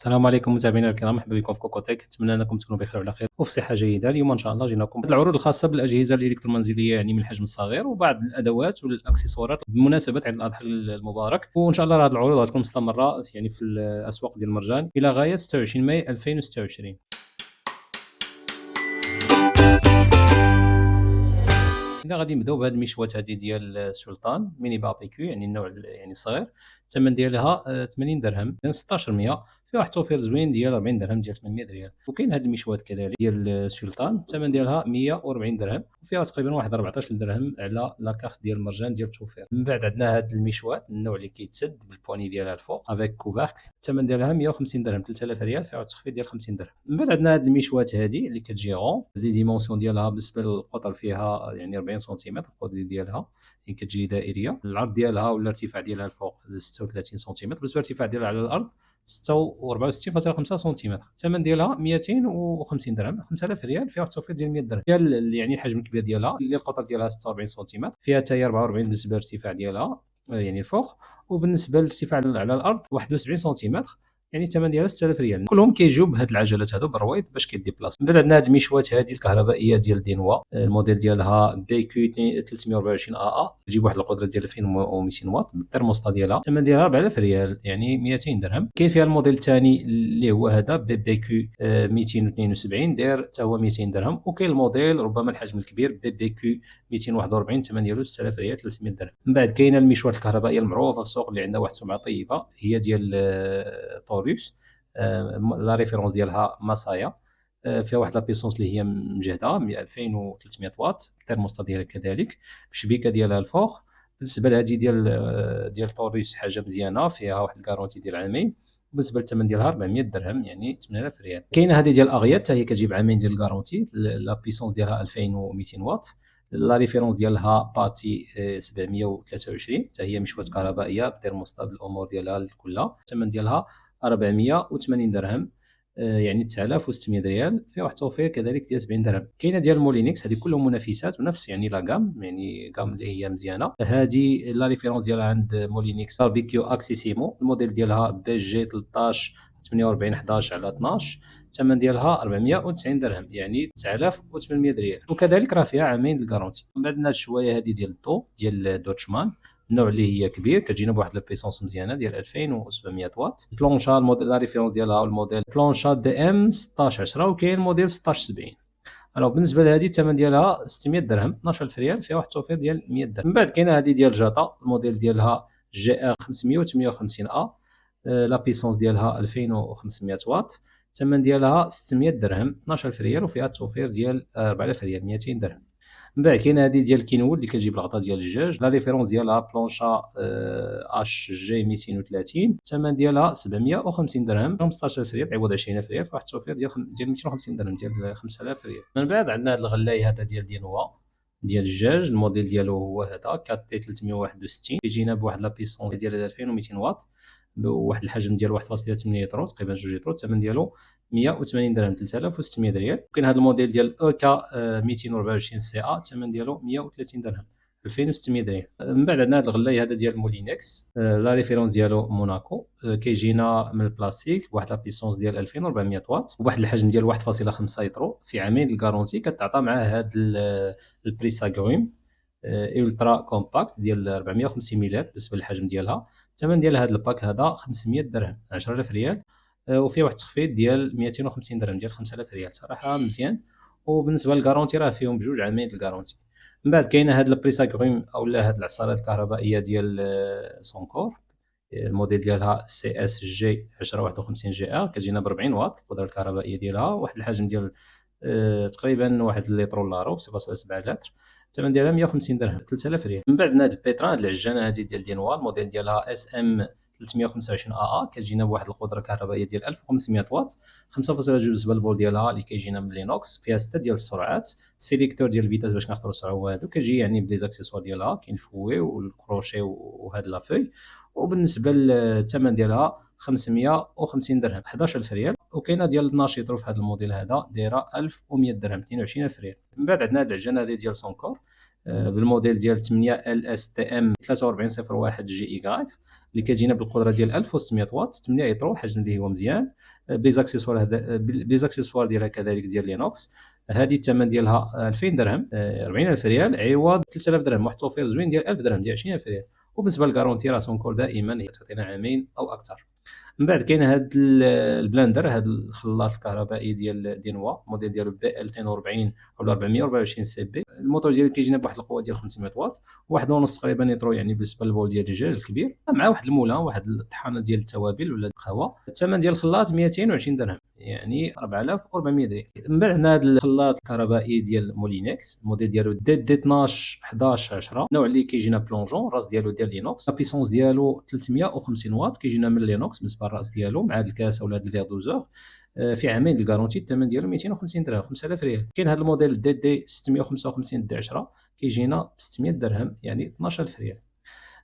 السلام عليكم متابعينا الكرام، مرحبا بكم في كوكوتيك. نتمنى انكم تكونوا بخير وعلى خير وفي صحه جيده. اليوم ان شاء الله جينا لكم العروض الخاصه بالاجهزه الالكترومنزليه يعني من الحجم الصغير وبعض الادوات والاكسسوارات بمناسبه عيد الاضحى المبارك. وان شاء الله هذه العروض غتكون مستمره يعني في الاسواق ديال المرجان الى غايه 26 ماي 2026. إذا غادي نبداو بهاد المشوات هادي ديال السلطان ميني باربيكيو، يعني النوع يعني الصغير. الثمن ديالها 80 درهم من 1600. فيها واحد التوفير زوين ديال 40 درهم ديال 800 ريال. وكاين هاد المشوات كذلك ديال السلطان، الثمن ديالها 140 درهم، وفيها تقريبا واحد 14 درهم على لاكارت ديال المرجان ديال التوفير. من بعد عندنا هاد المشوات النوع اللي كيتسد بالبواني ديالها الفوق افيك كوفركل، الثمن ديالها 150 درهم، 3000 ريال، فيها تخفيض ديال 50 درهم. من بعد عندنا هاد المشوات هادي اللي كتجي غون، لي ديمونسيون ديالها بالنسبه للقطر فيها يعني 40 سنتيمتر القطر ديالها، يعني كتجي دائريه. العرض ديالها ولا الارتفاع ديالها الفوق 36 سنتيمتر، بالنسبه للارتفاع ديالها على الارض 64.5 سنتيمتر. الثمن ديالها 250 درهم، 5000 ريال، فيها التوفير ديال 100 درهم. فيها يعني الحجم الكبير ديالها اللي القطر ديالها 46 سنتيمتر، فيها حتى هي 44 بالنسبه للارتفاع ديالها يعني الفوق، وبالنسبه للارتفاع على الارض 71 سنتيمتر، يعني الثمن ديالها 6000 ريال. كلهم كيجيو بهاد العجلات هادو بالرويض باش كيديبلاص. من بعد عندنا هاد المشوات هادي الكهربائيه ديال دينوا، الموديل ديالها بي كيو 324 ا تجيب واحد القدره ديال 2200 واط بالترموستا ديالها. الثمن ديالها 4000 ريال، يعني 200 درهم. كاين فيها الموديل الثاني اللي هو هذا بي كيو 272 داير حتى هو 200 درهم. وكاين الموديل ربما الحجم الكبير بي كيو 241، الثمن ديالو 6000 ريال، 300 درهم. من بعد كاينه المشوات الكهربائيه المعروفه في السوق اللي عندها واحد السمعه طيبه، هي ديال طوريوس. لا ريفيرونس ديالها ماسايا، فيها واحد لا بيسونس اللي هي مجهده 2300 واط، الترموستا ديالها كذلك الشبيكه ديالها الفوق. بالنسبه لهذه ديال طوريوس حاجه مزيانه، فيها واحد الكارونتي ديال عامين. بالنسبه للثمن ديالها 400 درهم، يعني 8000 ريال. كاينه هذه ديال اغيات حتى هي كتجيب عامين ديال الكارونتي، لا بيسونس ديالها 2200 واط. لا ريفيرونس ديالها باتي 723، حتى هي مشوات كهربائيه بالترموستا بالامور ديالها كلها. الثمن ديالها 480 درهم، يعني 9600 ريال، فيها واحد التوفير كذلك ديال 70 درهم. كاينه ديال مولينكس، هذه كلهم منافسات ونفس يعني لا غام، يعني غام اللي هي مزيانه. هذه لا ريفيرونس ديالها عند مولينكس باربيكيو اكسيسيمو، الموديل ديالها بي جي 13 48 11 على 12، الثمن ديالها 490 درهم، يعني 9800 ريال. وكذلك راه فيها عامين الكارونتي. من بعد عندنا شويه هذه ديال الضو ديال دوتشمان، النوع اللي هي كبير، كتجينا بواحد البيسونس مزيانه ديال 2700 واط. البلونشا الموديل لا ريفيرونس ديالها الموديل بلونشا دي ام 1610، وكاين موديل 1670. الوغ بالنسبه لهذه الثمن ديالها 600 درهم، 12000 ريال، فيها واحد التوفير ديال 100 درهم. من بعد كاينه هذه ديال جاتا، الموديل ديالها جي ار 558 ا، لا بيسونس ديالها 2500 واط، الثمن ديالها 600 درهم، 12000 ريال، وفيها التوفير ديال 4000 ريال، 200 درهم. من بعد كاينه هذه ديال كينوود اللي كتجيب الغطا ديال الدجاج، لا ريفيرونس ديالها بلونشا اش جي 230، الثمن ديالها 750 درهم، 15000 ريال عوض 20000 ريال، فواحد التوفير ديال 250 درهم، ديال 5000 ريال. من بعد عندنا هذا الغلاي هذا ديال دينوا ديال الدجاج، الموديل ديالو هو هذا 4 تي 361، كيجينا بواحد لا بيسونس ديال 2200 واط، بواحد الحجم ديال 1.8 لتر تقريبا 2 لتر، الثمن ديالو 180 درهم، 3600 ريال. وكاين هذا الموديل ديال او كا 224 سي ا، الثمن ديالو 130 درهم، 2600 ريال. من بعد عندنا هذا الغلاي هذا ديال مولينكس، لا ريفيرونس ديالو موناكو، كيجينا من البلاستيك بواحد لا بيسونس ديال 2400 واط، وواحد الحجم ديال 1.5 لتر، في عامين الكارونتي، كتعطى معاه هذا البريساغروم الترا كومباكت ديال 450 مليلتر بالنسبه للحجم ديالها. الثمن ديال هذا الباك هذا 500 درهم، 10000 ريال، وفيه واحد التخفيض ديال 250 درهم، ديال 5000 ريال. صراحه مزيان. وبالنسبه للكارونتي راه فيهم بجوج عامين الكارونتي. من بعد كاينه هاد البريساغروم اولا هاد العصارات الكهربائيه ديال سونكور، الموديل ديالها سي اس جي 1051 جي ار، كتجينا ب 40 واط القدره الكهربائيه ديالها، واحد الحجم ديال تقريبا واحد لتر ولا رو 0.7 لتر، الثمن ديالها 150 درهم، 3000 ريال. من بعد هاد البيتران، هاد العجانه هادي ديال دينوا، الموديل ديالها اس ام 325 ا كتجينا بواحد القدره الكهربائيه ديال 1500 واط، 5.2 بالنسبه للبول ديالها اللي كيجينا من لينوكس، فيها 6 ديال السرعات، سيليكتور ديال الفيتاس باش نختاروا السرعه وهادو، كيجي يعني بلي زاكسيسوار ديالها، كاين الفوي والكروشي وهاد لافوي. وبالنسبه للثمن ديالها 550 درهم، 11000 ريال. وكاينه ديال الناشيترو في هذا الموديل هذا دايره 1100 درهم، 22000 ريال. من بعد عندنا هاد العجانه هذه ديال سونكور بالموديل ديال 8 ال اس تي ام 4301 جي اي اللي كتجينا بالقدره ديال 1600 واط، 8 لتر، حجم اللي هو مزيان، بليزاكسيسوار هذا بليزاكسيسوار ديالها كذلك ديال لينوكس. هذه الثمن ديالها 2000 درهم 40000 ريال عوض 3000 درهم، واحد التوفير زوين ديال 1000 درهم ديال 20000 ريال. وبالنسبه للكارونتي راه سونكور دائما هي تعطينا عامين او اكثر. من بعد كاين هذا البلندر، هذا الخلاط الكهربائي ديال دينوا، الموديل ديالو بي ال 42 ولا 424 سي بي. الموتور ديالو كيجينا بواحد القوه ديال 500 واط، واحد ونص تقريبا نيترو، يعني بالنسبه للبول ديال الدجاج الكبير، مع واحد المولان، واحد الطحانه ديال التوابل ولا القهوه. الثمن ديال الخلاط 220 درهم، يعني 4400 ريال. من بعد عندنا هذا الخلاط الكهربائي ديال مولينكس، الموديل ديالو دي 12 11 10، النوع اللي كيجينا بلونجون، الراس ديالو ديال لينوكس، لا بيسونس ديالو 350 واط، كيجينا من لينوكس بالنسبه للراس ديالو مع هاد الكاس ولا هاد الفيغ دوزور. في عامين الكارونتي. الثمن ديالو 250 درهم، 5000 ريال. كاين هذا الموديل دي 655 دي 10 كيجينا ب 600 درهم، يعني 12000 ريال.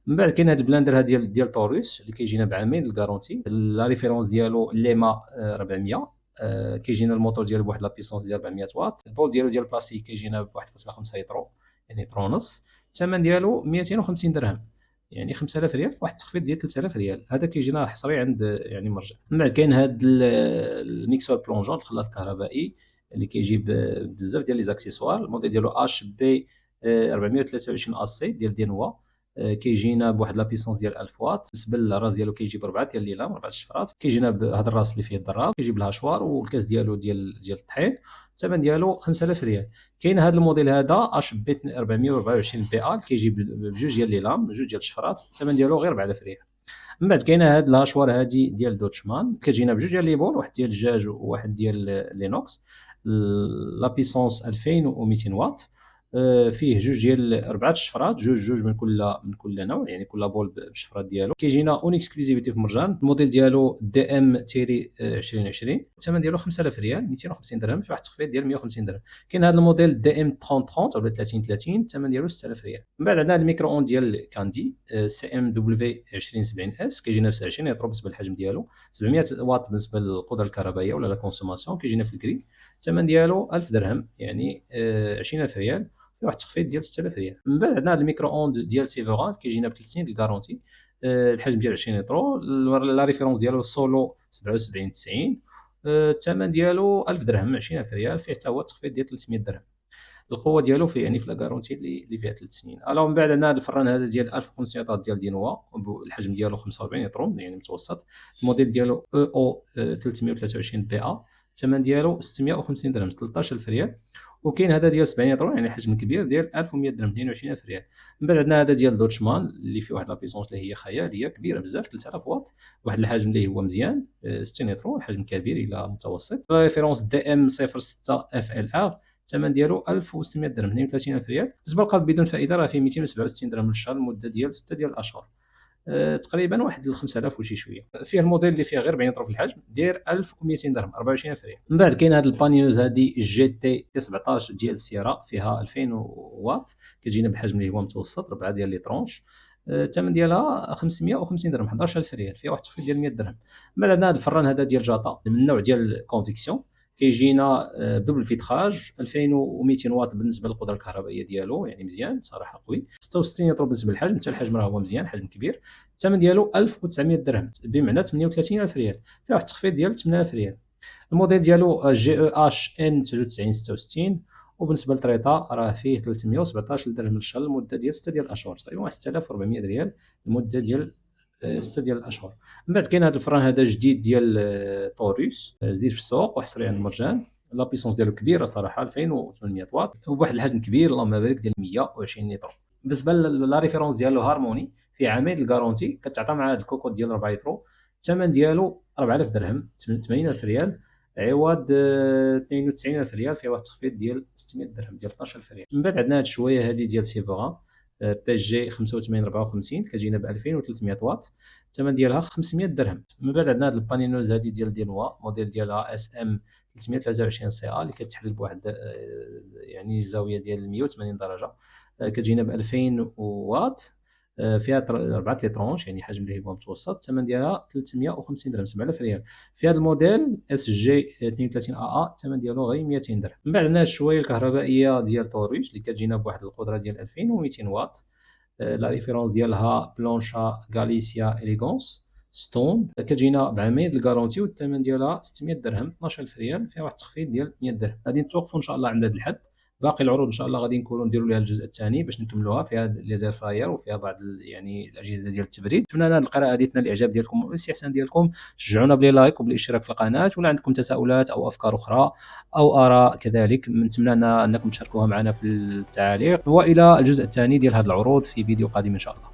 من بعد كاين هذا البلاندر ديال طوروس اللي كيجينا بعامين الكارونتي، لا ريفيرونس ديالو ليما 400. كيجينا الموتور ديالو بواحد لا بيسونس ديال 400 واط، البول ديالو ديال بلاستيك كيجينا ب 1.5 يترو، يعني ترو ونص. الثمن ديالو 250 درهم، يعني 5000 ريال، واحد التخفيض ديال 3000 ريال. هذا كيجينا حصري عند يعني مرجع. من بعد كاين هذا الميكسور بلونجون، الخلاط الكهربائي اللي كيجيب بزاف ديال لي زاكسيسوار. الموديل ديالو اش بي 423 اس سي ديال دينوا، كيجينا بواحد لا بيسونس ديال 1000 واط. بالنسبه للراس ديالو كيجيب 4 ديال الليلام، 4 الشفرات. كيجينا بهذا الراس اللي فيه الضراب، كيجيب الهاشوار والكاس ديالو ديال الطحين. الثمن ديالو 5000 ريال. كاين هذا الموديل هذا اش بي 424 بي ال، كيجيب بجوج ديال الليلام، جوج ديال الشفرات. الثمن ديالو غير 4000 ريال. من بعد كاينه هاد الهاشوار هادي ديال دوتشمان، كتجينا بجوج ديال لي بول، واحد ديال الدجاج وواحد ديال لينوكس، لا بيسونس 2200 واط. فيه جوج ديال 4 الشفرات، جوج من كل نوع، يعني كل بول بالشفرات ديالو. كيجينا اون اكسكلوزيفيتي في مرجان. الموديل ديالو دي ام تيري 2020، الثمن ديالو 5000 ريال، 250 درهم، في واحد التخفيض ديال 150 درهم. كاين هذا الموديل دي ام 30 30 ولا 30 30، الثمن ديالو 6000 ريال. من بعد عندنا الميكرو اون ديال كاندي سي ام دبليو 2070 اس، كيجينا ب 20 يطرو بالنسبه للحجم ديالو، 700 واط بالنسبه للقدره الكهربائيه ولا لا كونسوماسيون. كيجينا في الكري. الثمن ديالو 1000 درهم، يعني 20000 ريال، في واحد التخفيض ديال 6000 ريال. من بعد عندنا الميكرو اوند ديال سيفوران، كيجينا ب 3 سنين ديال الكارونتي، الحجم ديال 20 لترو، لا ريفيرونس ديالو سولو 77 90. الثمن ديالو 1000 درهم، 20000 ريال، فيه حتى هو تخفيض ديال 300 درهم. القوه ديالو فيه يعني في لا كارونتي اللي فيها 3 سنين. الو من بعد عندنا هذا الفران هذا ديال 1500 واط ديال دينوا، الحجم ديالو 45 لترو، يعني متوسط. الموديل ديالو او 323 بي ا، الثمن ديالو 650 درهم، 13000 ريال. وكاين هذا ديال 70 لتر، يعني حجم كبير، ديال 1100 درهم، 22000 ريال. من بعد عندنا هذا ديال دوتشمان اللي فيه واحد لا بيسونس اللي هي خياليه كبيره بزاف، 3000 واط، واحد الحجم اللي هو مزيان، 60 لتر، حجم كبير الى متوسط. ريفيرونس دي ام 06 اف ال ار، الثمن ديالو 1600 درهم، 32000 ريال. بالنسبه للقرض بدون فائده راه فيه 267 درهم للشهر، المده ديال 6 ديال الاشهر، تقريبا واحد 5000 وشي شويه. فيه الموديل اللي فيه غير 40 طرف الحجم، داير 1200 درهم، 24000 ريال. من بعد كاين هاد البانيوز هادي جي تي 17 ديال سيرا، فيها 2000 واط، كتجينا بحجم اللي هو متوسط، 4 ديال لي طرونش. الثمن ديالها 550 درهم، 11000 ريال، فيها واحد التخفيض ديال 100 درهم. من بعد عندنا هاد الفران هذا ديال جاتا من النوع ديال كونفيكسيون، كيجينا دوبل فيتراج، 2200 واط بالنسبه للقدره الكهربائيه ديالو، يعني مزيان صراحه قوي. 66 يطرو بالنسبه للحجم، حتى الحجم راه هو مزيان، حجم كبير. الثمن ديالو 1900 درهم، بمعنى 38000 ريال، فيه واحد التخفيض ديال 8000 ريال. الموديل ديالو جي او اش ان 9366، وبالنسبه للطريطه راه فيه 317 درهم للشهر، المده ديال 6 ديال الاشهر، تقريبا 6400 ريال المده ديال 6 ديال الاشهر. من بعد كاين هذا الفران هذا جديد ديال طوروس، جديد في السوق وحصري عند المرجان. لا بيسونس ديالو كبيره صراحه، 2800 واط، وبواحد الحجم كبير اللهم بارك ديال 120 لتر. بالنسبه لا ريفيرونس ديالو هارموني، في عامين الكارونتي، كتعطى مع هذا الكوكوط ديال 4 لترو. الثمن ديالو 4000 درهم، 80000 ريال، عوض 92000 ريال، فيه واحد التخفيض ديال 600 درهم، ديال 12000 ريال. من بعد عندنا هاد الشويه هذه ديال سيفورا بي جي 85 54، كتجينا ب 2300 واط، الثمن ديالها 500 درهم. من بعد عندنا هاد البانينوز هذه ديال دينوا، موديل ديالها اس ام 323 سي ا، اللي كتحل بواحد يعني الزاويه ديال 180 درجه، كتجينا ب 2000 واط، فيها 4 لي طرونش، يعني حجم اللي هو متوسط. الثمن ديالها 350 درهم، 7000 ريال. في هذا الموديل اس جي 32 ا، الثمن ديالو غير 200 درهم. من بعد عندنا الشويه الكهربائيه ديال طوروس اللي كتجينا بواحد القدره ديال 2200 واط، لا ريفيرونس ديالها بلونشا غاليسيا اليغونس ستون كتجينا بعامين د الكارونتي، والثمن ديالها 600 درهم، 12000 ريال، فيها واحد التخفيض ديال 100 درهم. غادي نتوقفوا ان شاء الله عند هذا الحد. باقي العروض ان شاء الله غادي نكونوا نديروا لها الجزء الثاني باش نكملوها، فيها لي زير فراير وفيها بعض يعني الاجهزه ديال التبريد. نتمنى هذه القراءه ديالنا الاعجاب ديالكم والاستحسان ديالكم. شجعونا بلي لايك وبالاشتراك في القناه، ولا عندكم تساؤلات او افكار اخرى او اراء كذلك نتمنى انكم تشاركوها معنا في التعاليق. والى الجزء الثاني ديال هذه العروض في فيديو قادم ان شاء الله.